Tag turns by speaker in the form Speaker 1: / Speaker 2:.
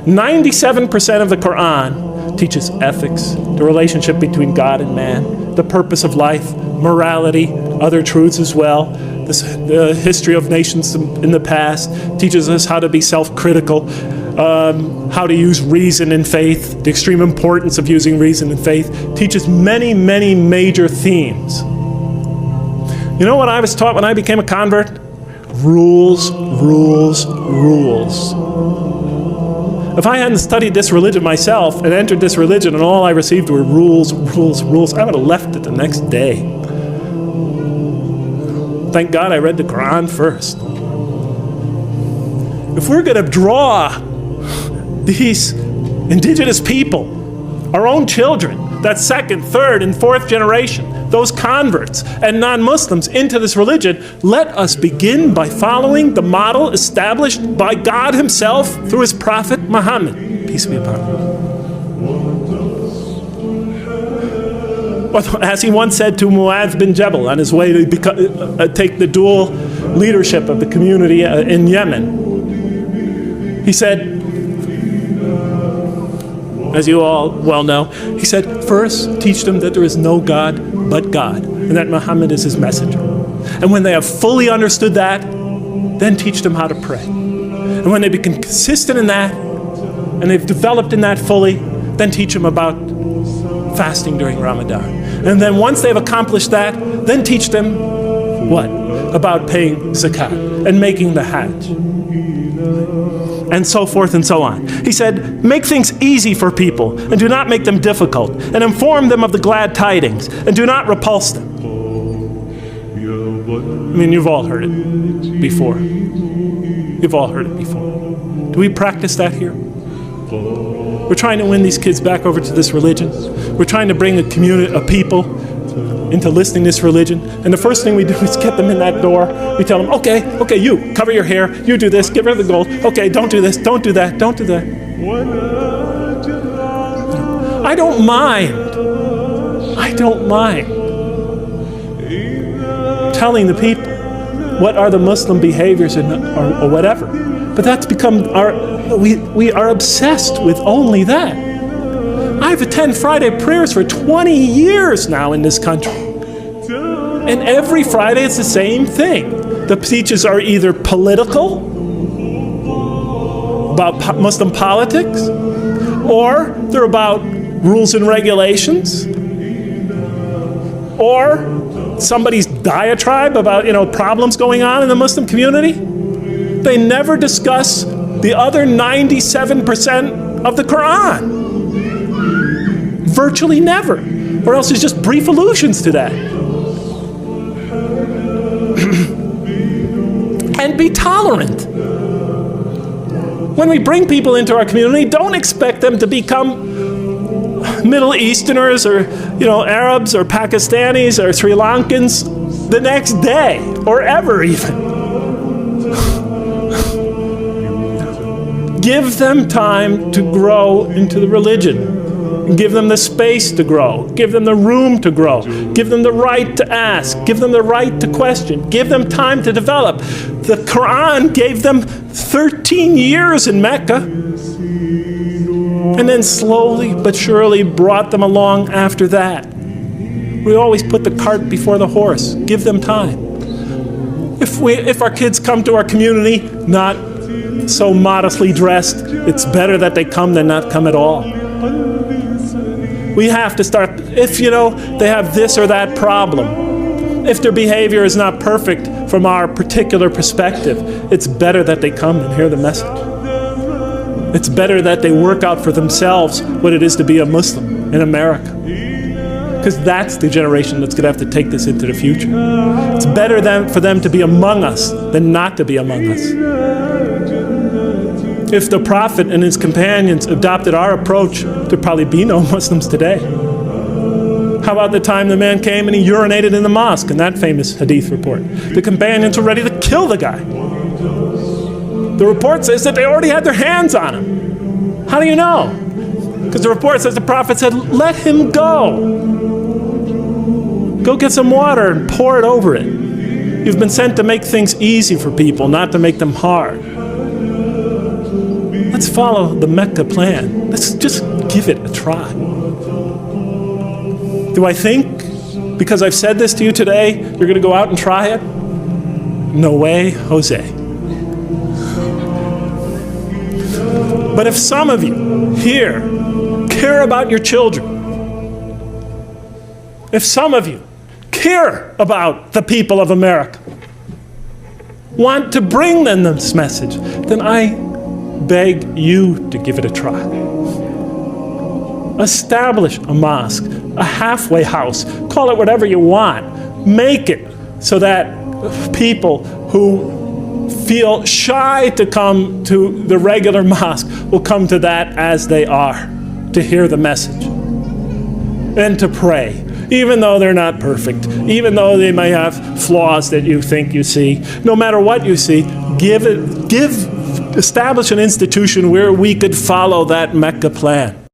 Speaker 1: 97% of the Quran teaches ethics, the relationship between God and man, the purpose of life, morality, other truths as well. The history of nations in the past teaches us how to be self-critical, how to use reason and faith, the extreme importance of using reason and faith, teaches many, many major themes. You know what I was taught when I became a convert? Rules, rules, rules. If I hadn't studied this religion myself and entered this religion and all I received were rules, rules, rules, I would have left it the next day. Thank God I read the Quran first. If we're going to draw these indigenous people, our own children, that second, third, and fourth generation, those converts and non-Muslims into this religion, let us begin by following the model established by God himself through his prophet Muhammad. Peace be upon him. As he once said to Mu'adh bin Jabal on his way to take the dual leadership of the community in Yemen, he said, as you all well know, he said, first teach them that there is no God but God, and that Muhammad is his messenger. And when they have fully understood that, then teach them how to pray. And when they become consistent in that, and they've developed in that fully, then teach them about fasting during Ramadan. And then once they've accomplished that, then teach them what? About paying zakat and making the hajj. And so forth and so on. He said, make things easy for people and do not make them difficult, and inform them of the glad tidings and do not repulse them. I mean, you've all heard it before. You've all heard it before. Do we practice that here? We're trying to win these kids back over to this religion. We're trying to bring a community of people into listening to this religion, and the first thing we do is get them in that door. We tell them, okay, you cover your hair, you do this, get rid of the gold, okay, don't do this, don't do that, don't do that. I don't mind telling the people what are the Muslim behaviors or whatever, but that's become we are obsessed with only that. I've attended Friday prayers for 20 years now in this country. And every Friday it's the same thing. The speeches are either political, about Muslim politics, or they're about rules and regulations, or somebody's diatribe about, problems going on in the Muslim community. They never discuss the other 97% of the Quran. Virtually never, or else it's just brief allusions to that. And be tolerant. When we bring people into our community, don't expect them to become Middle Easterners or Arabs or Pakistanis or Sri Lankans the next day or ever even. Give them time to grow into the religion. Give them the space to grow. Give them the room to grow. Give them the right to ask. Give them the right to question. Give them time to develop. The Quran gave them 13 years in Mecca, and then slowly but surely brought them along after that. We always put the cart before the horse. Give them time. If our kids come to our community not so modestly dressed, it's better that they come than not come at all. We have to start, if they have this or that problem, if their behavior is not perfect from our particular perspective, it's better that they come and hear the message. It's better that they work out for themselves what it is to be a Muslim in America. Because that's the generation that's going to have to take this into the future. It's better for them to be among us than not to be among us. If the Prophet and his companions adopted our approach, there'd probably be no Muslims today. How about the time the man came and he urinated in the mosque in that famous hadith report? The companions were ready to kill the guy. The report says that they already had their hands on him. How do you know? Because the report says the Prophet said, let him go. Go get some water and pour it over it. You've been sent to make things easy for people, not to make them hard. Let's follow the Mecca plan. Let's just give it a try. Do I think, because I've said this to you today, you're going to go out and try it? No way, Jose. But if some of you here care about your children, if some of you care about the people of America, want to bring them this message, then I beg you to give it a try. Establish a mosque, a halfway house, call it whatever you want. Make it so that people who feel shy to come to the regular mosque will come to that as they are, to hear the message and to pray. Even though they're not perfect, even though they may have flaws that you think you see, no matter what you see, establish an institution where we could follow that Mecca plan.